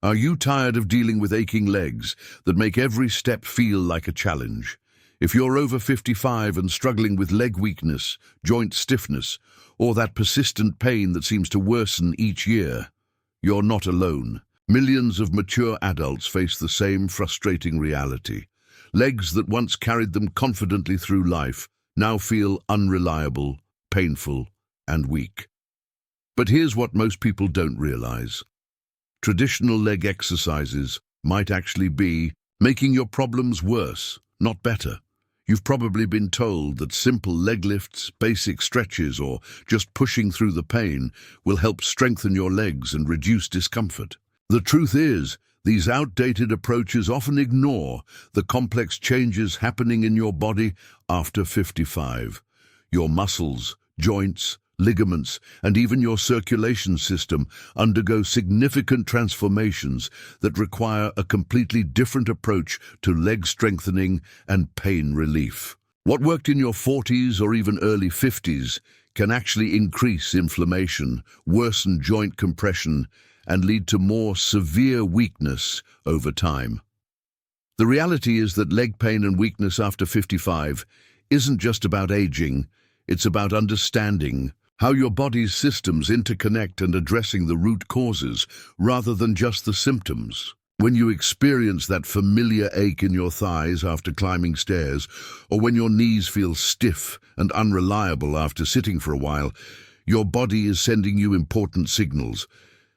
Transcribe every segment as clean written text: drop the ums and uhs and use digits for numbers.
Are you tired of dealing with aching legs that make every step feel like a challenge? If you're over 55 and struggling with leg weakness, joint stiffness, or that persistent pain that seems to worsen each year, you're not alone. Millions of mature adults face the same frustrating reality. Legs that once carried them confidently through life now feel unreliable, painful, and weak. But here's what most people don't realize. Traditional leg exercises might actually be making your problems worse, not better. You've probably been told that simple leg lifts, basic stretches, or just pushing through the pain will help strengthen your legs and reduce discomfort. The truth is, these outdated approaches often ignore the complex changes happening in your body after 55. Your muscles, joints, ligaments, and even your circulation system undergo significant transformations that require a completely different approach to leg strengthening and pain relief. What worked in your 40s or even early 50s can actually increase inflammation, worsen joint compression, and lead to more severe weakness over time. The reality is that leg pain and weakness after 55 isn't just about aging, it's about understanding how your body's systems interconnect and addressing the root causes rather than just the symptoms. When you experience that familiar ache in your thighs after climbing stairs, or when your knees feel stiff and unreliable after sitting for a while, your body is sending you important signals.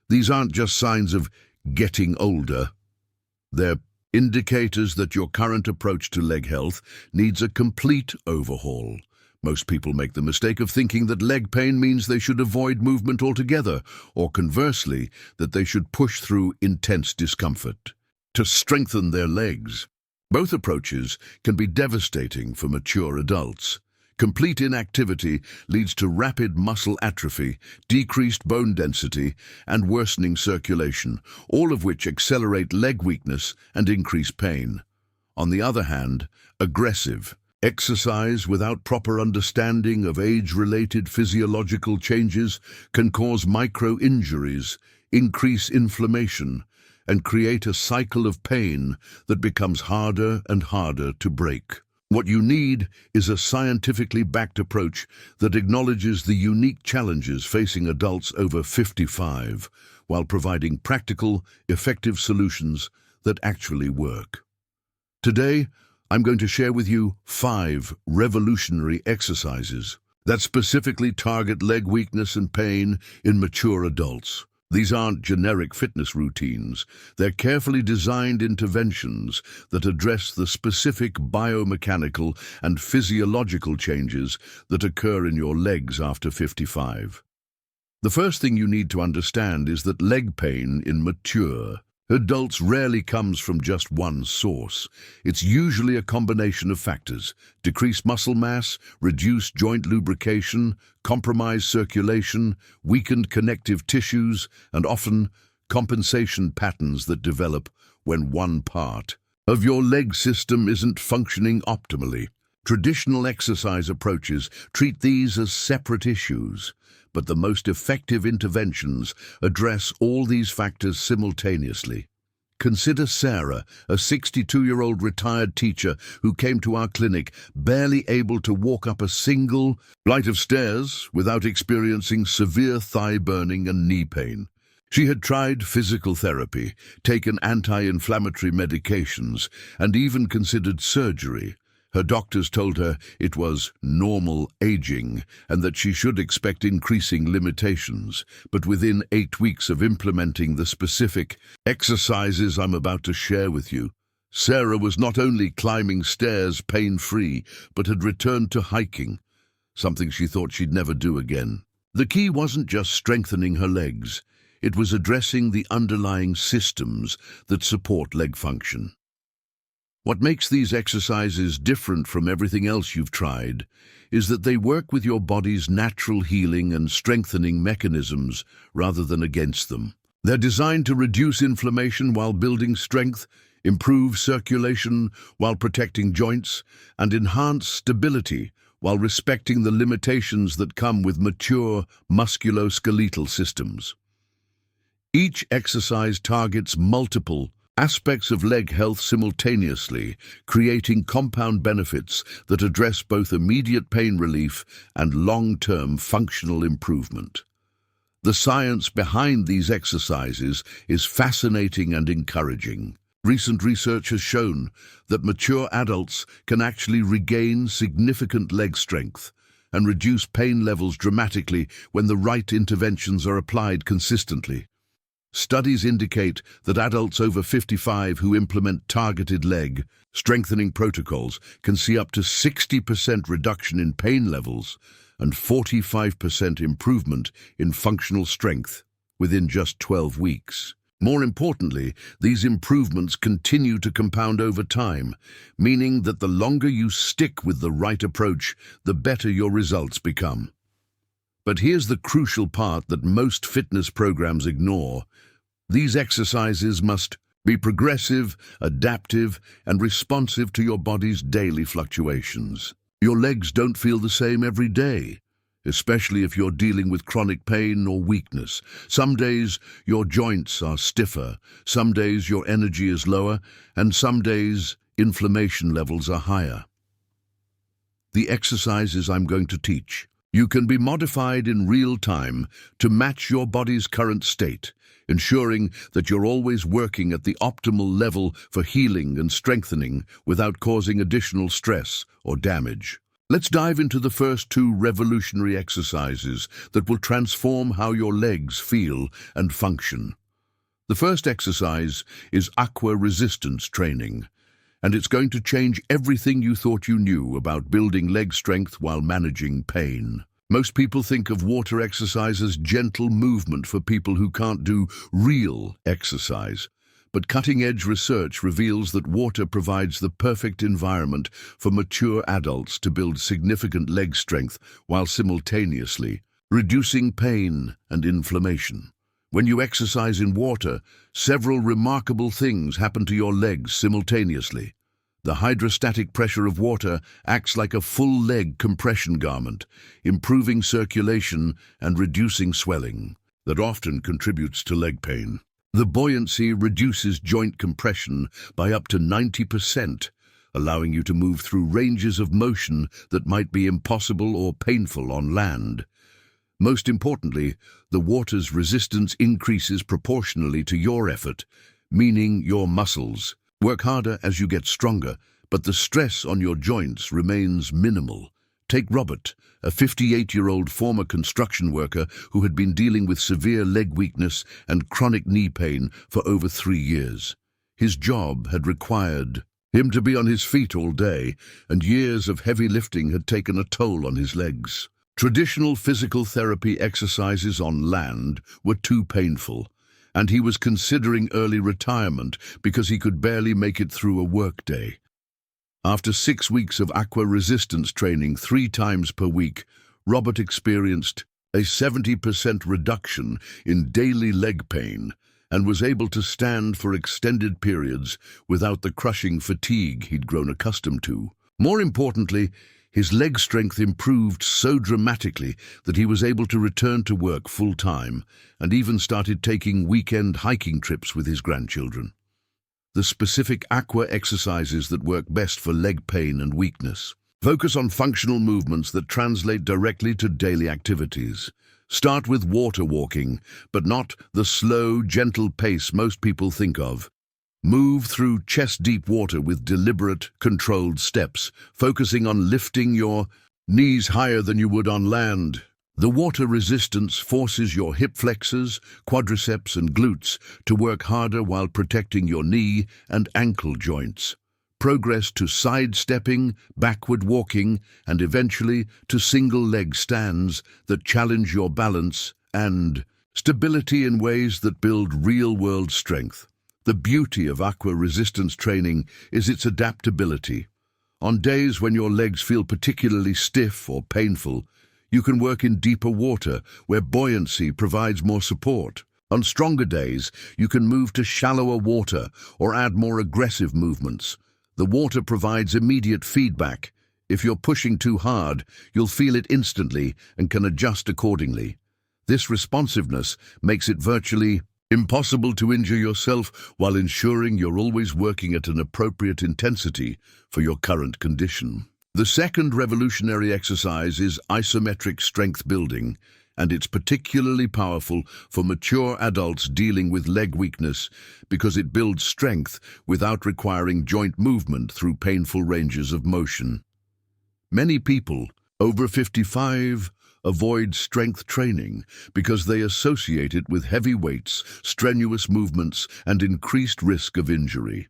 These aren't just signs of getting older. They're indicators that your current approach to leg health needs a complete overhaul. Most people make the mistake of thinking that leg pain means they should avoid movement altogether, or conversely, that they should push through intense discomfort to strengthen their legs. Both approaches can be devastating for mature adults. Complete inactivity leads to rapid muscle atrophy, decreased bone density, and worsening circulation, all of which accelerate leg weakness and increase pain. On the other hand, aggressive exercise without proper understanding of age-related physiological changes can cause micro-injuries, increase inflammation, and create a cycle of pain that becomes harder and harder to break. What you need is a scientifically backed approach that acknowledges the unique challenges facing adults over 55, while providing practical, effective solutions that actually work. Today, I'm going to share with you 5 revolutionary exercises that specifically target leg weakness and pain in mature adults. These aren't generic fitness routines. They're carefully designed interventions that address the specific biomechanical and physiological changes that occur in your legs after 55. The first thing you need to understand is that leg pain in mature adults rarely comes from just one source. It's usually a combination of factors: decreased muscle mass, reduced joint lubrication, compromised circulation, weakened connective tissues, and often compensation patterns that develop when one part of your leg system isn't functioning optimally. Traditional exercise approaches treat these as separate issues, but the most effective interventions address all these factors simultaneously. Consider Sarah, a 62-year-old retired teacher who came to our clinic barely able to walk up a single flight of stairs without experiencing severe thigh burning and knee pain. She had tried physical therapy, taken anti-inflammatory medications, and even considered surgery. Her doctors told her it was normal aging and that she should expect increasing limitations. But within 8 weeks of implementing the specific exercises I'm about to share with you, Sarah was not only climbing stairs pain-free, but had returned to hiking, something she thought she'd never do again. The key wasn't just strengthening her legs. It was addressing the underlying systems that support leg function. What makes these exercises different from everything else you've tried is that they work with your body's natural healing and strengthening mechanisms rather than against them. They're designed to reduce inflammation while building strength, improve circulation while protecting joints, and enhance stability while respecting the limitations that come with mature musculoskeletal systems. Each exercise targets multiple aspects of leg health simultaneously, creating compound benefits that address both immediate pain relief and long-term functional improvement. The science behind these exercises is fascinating and encouraging. Recent research has shown that mature adults can actually regain significant leg strength and reduce pain levels dramatically when the right interventions are applied consistently. Studies indicate that adults over 55 who implement targeted leg strengthening protocols can see up to 60% reduction in pain levels and 45% improvement in functional strength within just 12 weeks. More importantly, these improvements continue to compound over time, meaning that the longer you stick with the right approach, the better your results become. But here's the crucial part that most fitness programs ignore. These exercises must be progressive, adaptive, and responsive to your body's daily fluctuations. Your legs don't feel the same every day, especially if you're dealing with chronic pain or weakness. Some days your joints are stiffer, some days your energy is lower, and some days inflammation levels are higher. The exercises I'm going to teach you can be modified in real time to match your body's current state, ensuring that you're always working at the optimal level for healing and strengthening without causing additional stress or damage. Let's dive into the first two revolutionary exercises that will transform how your legs feel and function. The first exercise is aqua resistance training, and it's going to change everything you thought you knew about building leg strength while managing pain. Most people think of water exercise as gentle movement for people who can't do real exercise. But cutting-edge research reveals that water provides the perfect environment for mature adults to build significant leg strength while simultaneously reducing pain and inflammation. When you exercise in water, several remarkable things happen to your legs simultaneously. The hydrostatic pressure of water acts like a full leg compression garment, improving circulation and reducing swelling that often contributes to leg pain. The buoyancy reduces joint compression by up to 90%, allowing you to move through ranges of motion that might be impossible or painful on land. Most importantly, the water's resistance increases proportionally to your effort, meaning your muscles work harder as you get stronger, but the stress on your joints remains minimal. Take Robert, a 58-year-old former construction worker who had been dealing with severe leg weakness and chronic knee pain for over 3 years. His job had required him to be on his feet all day, and years of heavy lifting had taken a toll on his legs. Traditional physical therapy exercises on land were too painful, and he was considering early retirement because he could barely make it through a workday. After 6 weeks of aqua resistance training 3 times per week, Robert experienced a 70% reduction in daily leg pain and was able to stand for extended periods without the crushing fatigue he'd grown accustomed to. More importantly, his leg strength improved so dramatically that he was able to return to work full-time and even started taking weekend hiking trips with his grandchildren. The specific aqua exercises that work best for leg pain and weakness. Focus on functional movements that translate directly to daily activities. Start with water walking, but not the slow, gentle pace most people think of. Move through chest-deep water with deliberate, controlled steps, focusing on lifting your knees higher than you would on land. The water resistance forces your hip flexors, quadriceps, and glutes to work harder while protecting your knee and ankle joints. Progress to sidestepping, backward walking, and eventually to single-leg stands that challenge your balance and stability in ways that build real-world strength. The beauty of aqua resistance training is its adaptability. On days when your legs feel particularly stiff or painful, you can work in deeper water where buoyancy provides more support. On stronger days, you can move to shallower water or add more aggressive movements. The water provides immediate feedback. If you're pushing too hard, you'll feel it instantly and can adjust accordingly. This responsiveness makes it virtually Impossible to injure yourself while ensuring you're always working at an appropriate intensity for your current condition. The second revolutionary exercise is isometric strength building, and it's particularly powerful for mature adults dealing with leg weakness because it builds strength without requiring joint movement through painful ranges of motion. Many people over 55 avoid strength training because they associate it with heavy weights, strenuous movements, and increased risk of injury.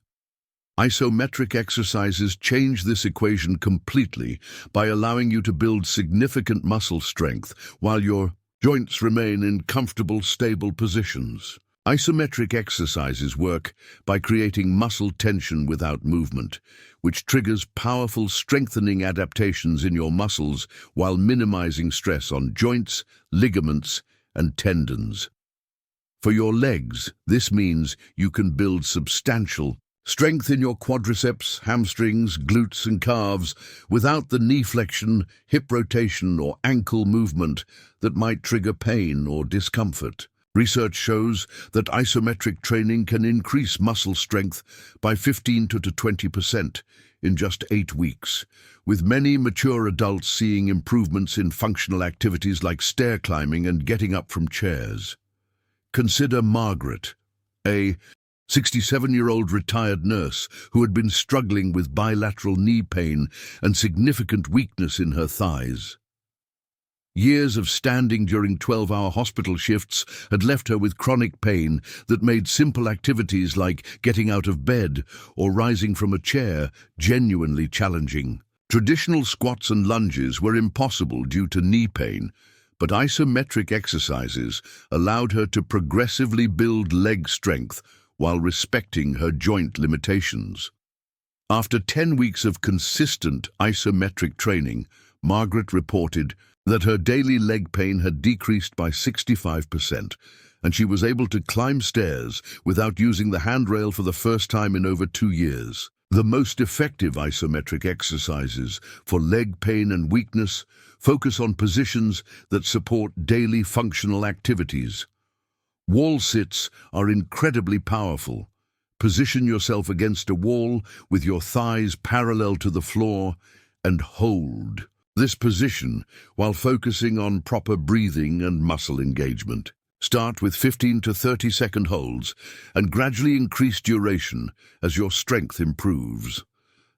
Isometric exercises change this equation completely by allowing you to build significant muscle strength while your joints remain in comfortable, stable positions. Isometric exercises work by creating muscle tension without movement, which triggers powerful strengthening adaptations in your muscles while minimizing stress on joints, ligaments, and tendons. For your legs, this means you can build substantial strength in your quadriceps, hamstrings, glutes, and calves without the knee flexion, hip rotation, or ankle movement that might trigger pain or discomfort. Research shows that isometric training can increase muscle strength by 15 to 20% in just 8 weeks, with many mature adults seeing improvements in functional activities like stair climbing and getting up from chairs. Consider Margaret, a 67-year-old retired nurse who had been struggling with bilateral knee pain and significant weakness in her thighs. Years of standing during 12-hour hospital shifts had left her with chronic pain that made simple activities like getting out of bed or rising from a chair genuinely challenging. Traditional squats and lunges were impossible due to knee pain, but isometric exercises allowed her to progressively build leg strength while respecting her joint limitations. After 10 weeks of consistent isometric training, Margaret reported that her daily leg pain had decreased by 65%, and she was able to climb stairs without using the handrail for the first time in over 2 years. The most effective isometric exercises for leg pain and weakness focus on positions that support daily functional activities. Wall sits are incredibly powerful. Position yourself against a wall with your thighs parallel to the floor and hold this position while focusing on proper breathing and muscle engagement. Start with 15 to 30-second holds and gradually increase duration as your strength improves.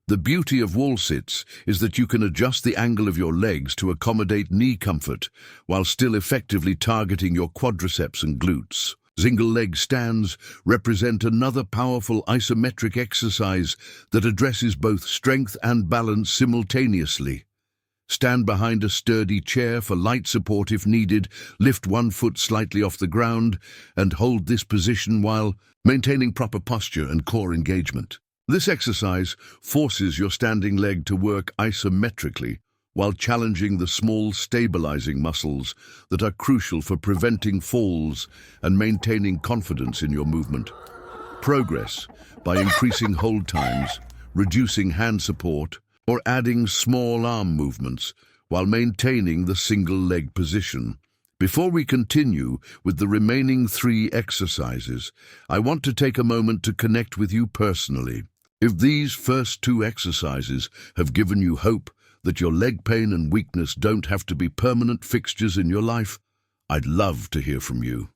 The beauty of wall sits is that you can adjust the angle of your legs to accommodate knee comfort while still effectively targeting your quadriceps and glutes. Single leg stands represent another powerful isometric exercise that addresses both strength and balance simultaneously. Stand behind a sturdy chair for light support if needed, lift one foot slightly off the ground, and hold this position while maintaining proper posture and core engagement. This exercise forces your standing leg to work isometrically while challenging the small stabilizing muscles that are crucial for preventing falls and maintaining confidence in your movement. Progress by increasing hold times, reducing hand support, or adding small arm movements while maintaining the single leg position. Before we continue with the remaining 3 exercises, I want to take a moment to connect with you personally. If these first 2 exercises have given you hope that your leg pain and weakness don't have to be permanent fixtures in your life, I'd love to hear from you.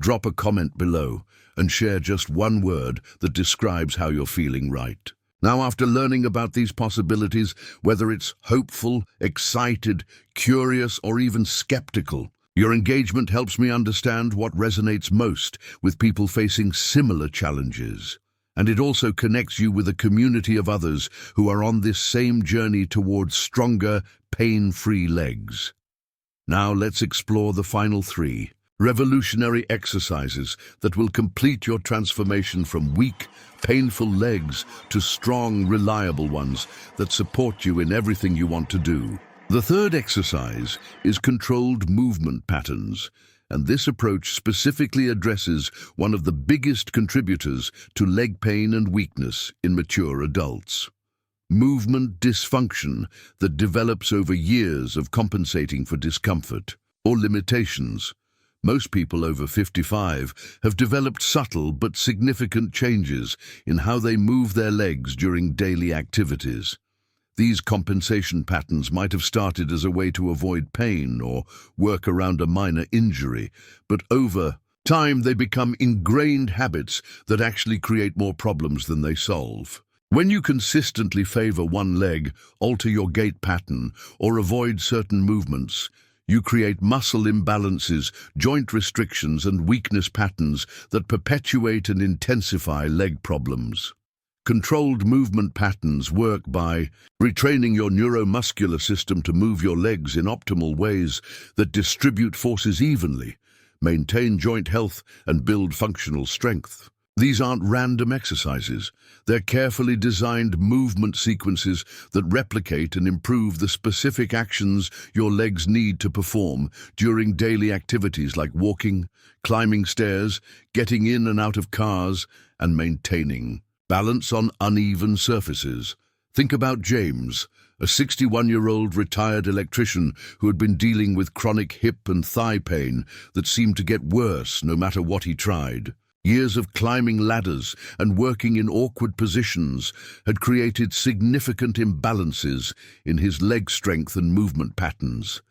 Drop a comment below and share just one word that describes how you're feeling right. Now, after learning about these possibilities, whether it's hopeful, excited, curious, or even skeptical, your engagement helps me understand what resonates most with people facing similar challenges. And it also connects you with a community of others who are on this same journey towards stronger, pain-free legs. Now let's explore the final 3 revolutionary exercises that will complete your transformation from weak, painful legs to strong, reliable ones that support you in everything you want to do. The third exercise is controlled movement patterns, and this approach specifically addresses one of the biggest contributors to leg pain and weakness in mature adults: movement dysfunction that develops over years of compensating for discomfort or limitations. Most people over 55 have developed subtle but significant changes in how they move their legs during daily activities. These compensation patterns might have started as a way to avoid pain or work around a minor injury, but over time they become ingrained habits that actually create more problems than they solve. When you consistently favor one leg, alter your gait pattern, or avoid certain movements, you create muscle imbalances, joint restrictions, and weakness patterns that perpetuate and intensify leg problems. Controlled movement patterns work by retraining your neuromuscular system to move your legs in optimal ways that distribute forces evenly, maintain joint health, and build functional strength. These aren't random exercises. They're carefully designed movement sequences that replicate and improve the specific actions your legs need to perform during daily activities like walking, climbing stairs, getting in and out of cars, and maintaining balance on uneven surfaces. Think about James, a 61-year-old retired electrician who had been dealing with chronic hip and thigh pain that seemed to get worse no matter what he tried. Years of climbing ladders and working in awkward positions had created significant imbalances in his leg strength and movement patterns.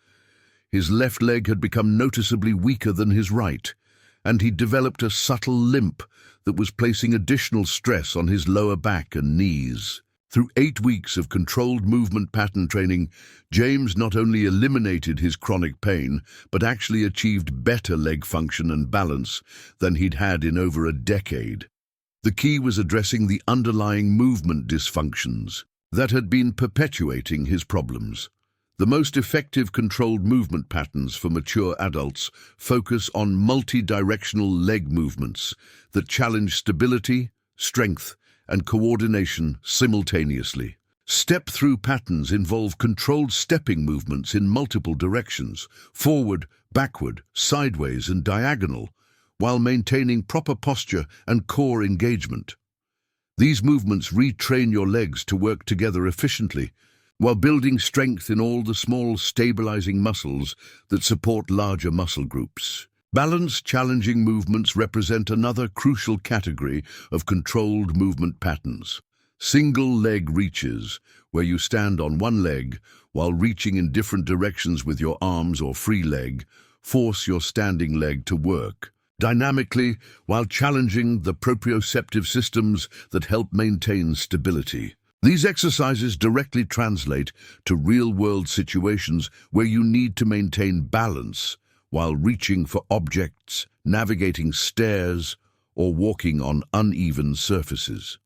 His left leg had become noticeably weaker than his right, and he developed a subtle limp that was placing additional stress on his lower back and knees. Through 8 weeks of controlled movement pattern training, James not only eliminated his chronic pain, but actually achieved better leg function and balance than he'd had in over a decade. The key was addressing the underlying movement dysfunctions that had been perpetuating his problems. The most effective controlled movement patterns for mature adults focus on multi-directional leg movements that challenge stability, strength, and coordination simultaneously. Step-through patterns involve controlled stepping movements in multiple directions, forward, backward, sideways, and diagonal, while maintaining proper posture and core engagement. These movements retrain your legs to work together efficiently, while building strength in all the small stabilizing muscles that support larger muscle groups. Balance challenging movements represent another crucial category of controlled movement patterns. Single leg reaches, where you stand on one leg while reaching in different directions with your arms or free leg, force your standing leg to work dynamically while challenging the proprioceptive systems that help maintain stability. These exercises directly translate to real-world situations where you need to maintain balance while reaching for objects, navigating stairs, or walking on uneven surfaces.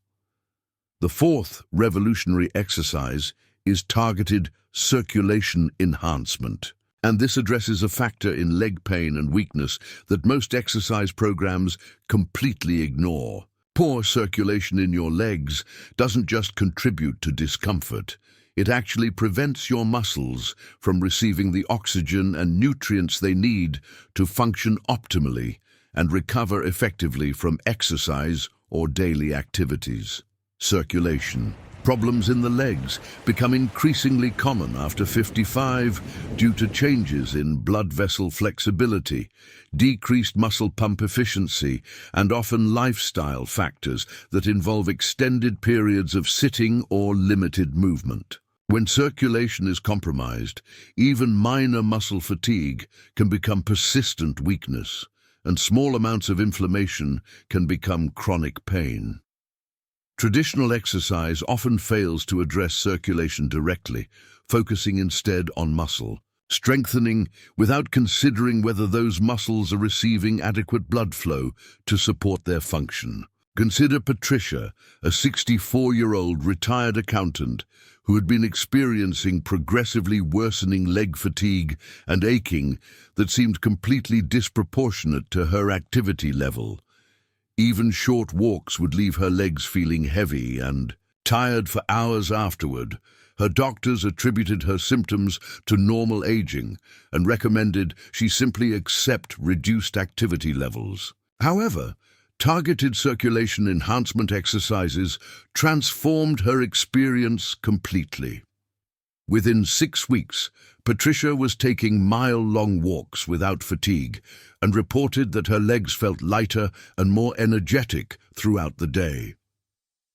The fourth revolutionary exercise is targeted circulation enhancement, and this addresses a factor in leg pain and weakness that most exercise programs completely ignore. Poor circulation in your legs doesn't just contribute to discomfort, it actually prevents your muscles from receiving the oxygen and nutrients they need to function optimally and recover effectively from exercise or daily activities. Circulation problems in the legs become increasingly common after 55 due to changes in blood vessel flexibility, decreased muscle pump efficiency, and often lifestyle factors that involve extended periods of sitting or limited movement. When circulation is compromised, even minor muscle fatigue can become persistent weakness, and small amounts of inflammation can become chronic pain. Traditional exercise often fails to address circulation directly, focusing instead on muscle strengthening without considering whether those muscles are receiving adequate blood flow to support their function. Consider Patricia, a 64-year-old retired accountant who had been experiencing progressively worsening leg fatigue and aching that seemed completely disproportionate to her activity level. Even short walks would leave her legs feeling heavy and tired for hours afterward. Her doctors attributed her symptoms to normal aging and recommended she simply accept reduced activity levels. However, targeted circulation enhancement exercises transformed her experience completely. Within 6 weeks, Patricia was taking mile-long walks without fatigue and reported that her legs felt lighter and more energetic throughout the day.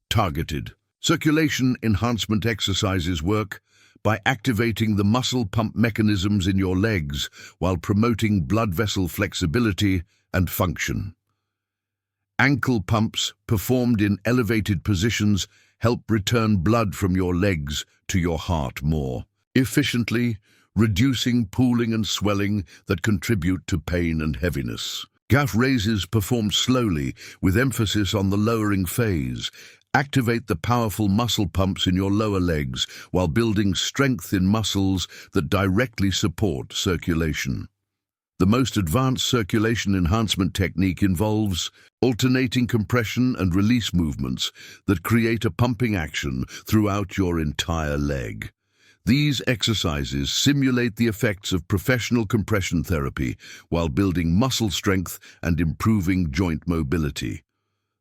Targeted circulation enhancement exercises work by activating the muscle pump mechanisms in your legs while promoting blood vessel flexibility and function. Ankle pumps performed in elevated positions help return blood from your legs to your heart more efficiently, reducing pooling and swelling that contribute to pain and heaviness. Calf raises performed slowly with emphasis on the lowering phase activate the powerful muscle pumps in your lower legs while building strength in muscles that directly support circulation. The most advanced circulation enhancement technique involves alternating compression and release movements that create a pumping action throughout your entire leg. These exercises simulate the effects of professional compression therapy while building muscle strength and improving joint mobility.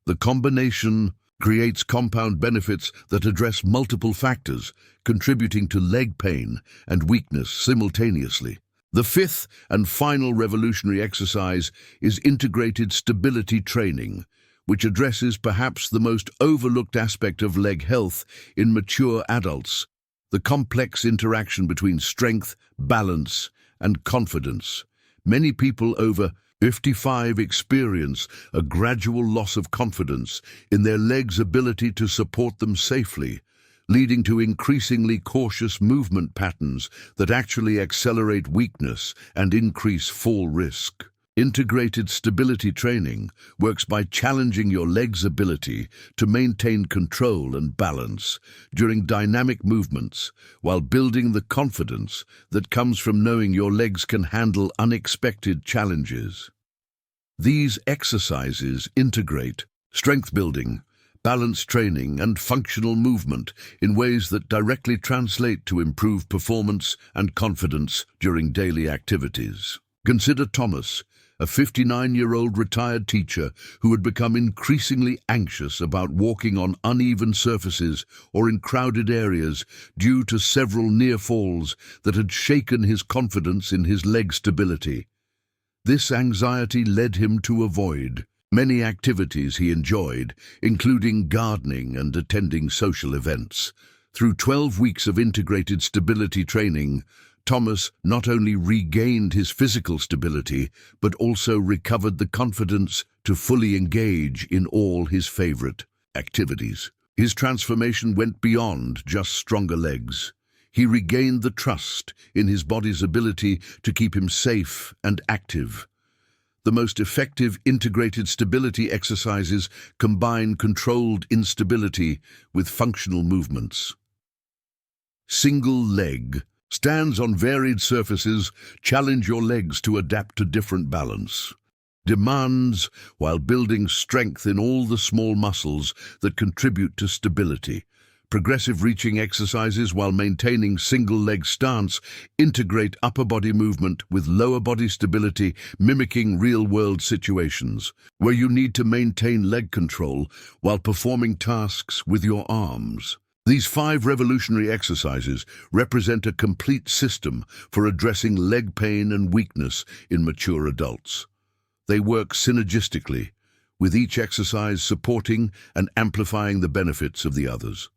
The combination creates compound benefits that address multiple factors, contributing to leg pain and weakness simultaneously. The fifth and final revolutionary exercise is integrated stability training, which addresses perhaps the most overlooked aspect of leg health in mature adults: the complex interaction between strength, balance, and confidence. Many people over 55 experience a gradual loss of confidence in their legs' ability to support them safely, leading to increasingly cautious movement patterns that actually accelerate weakness and increase fall risk. Integrated stability training works by challenging your leg's ability to maintain control and balance during dynamic movements while building the confidence that comes from knowing your legs can handle unexpected challenges. These exercises integrate strength building, balance training, and functional movement in ways that directly translate to improved performance and confidence during daily activities. Consider Thomas, a 59-year-old retired teacher who had become increasingly anxious about walking on uneven surfaces or in crowded areas due to several near falls that had shaken his confidence in his leg stability. This anxiety led him to avoid many activities he enjoyed, including gardening and attending social events. Through 12 weeks of integrated stability training, Thomas not only regained his physical stability, but also recovered the confidence to fully engage in all his favorite activities. His transformation went beyond just stronger legs. He regained the trust in his body's ability to keep him safe and active. The most effective integrated stability exercises combine controlled instability with functional movements. Single leg stands on varied surfaces, challenge your legs to adapt to different balance. Demands while building strength in all the small muscles that contribute to stability. Progressive reaching exercises while maintaining single leg stance integrate upper body movement with lower body stability, mimicking real-world situations where you need to maintain leg control while performing tasks with your arms. These 5 revolutionary exercises represent a complete system for addressing leg pain and weakness in mature adults. They work synergistically, with each exercise supporting and amplifying the benefits of the others.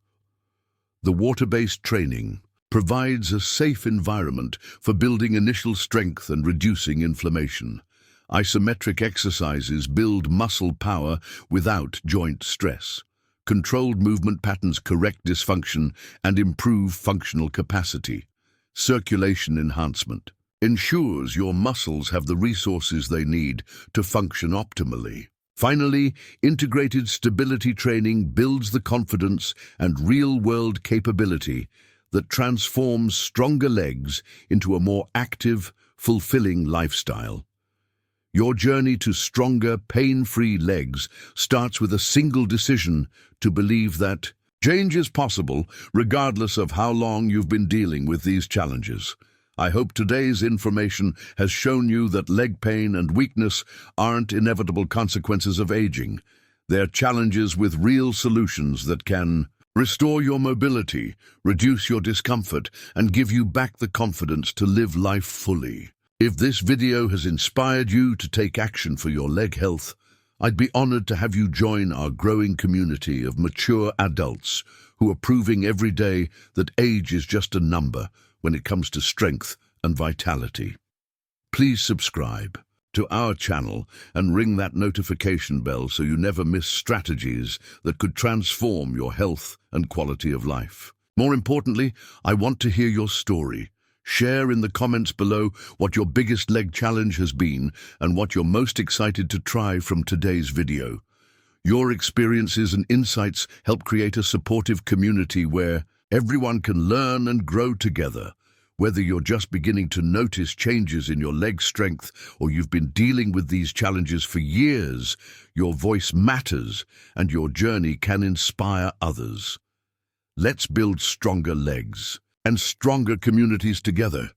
The water-based training provides a safe environment for building initial strength and reducing inflammation. Isometric exercises build muscle power without joint stress. Controlled movement patterns correct dysfunction and improve functional capacity. Circulation enhancement ensures your muscles have the resources they need to function optimally. Finally, integrated stability training builds the confidence and real-world capability that transforms stronger legs into a more active, fulfilling lifestyle. Your journey to stronger, pain-free legs starts with a single decision to believe that change is possible regardless of how long you've been dealing with these challenges. I hope today's information has shown you that leg pain and weakness aren't inevitable consequences of aging. They're challenges with real solutions that can restore your mobility, reduce your discomfort, and give you back the confidence to live life fully. If this video has inspired you to take action for your leg health, I'd be honored to have you join our growing community of mature adults who are proving every day that age is just a number when it comes to strength and vitality. Please subscribe to our channel and ring that notification bell so you never miss strategies that could transform your health and quality of life. More importantly, I want to hear your story. Share in the comments below what your biggest leg challenge has been and what you're most excited to try from today's video. Your experiences and insights help create a supportive community where everyone can learn and grow together. Whether you're just beginning to notice changes in your leg strength or you've been dealing with these challenges for years, your voice matters and your journey can inspire others. Let's build stronger legs and stronger communities together.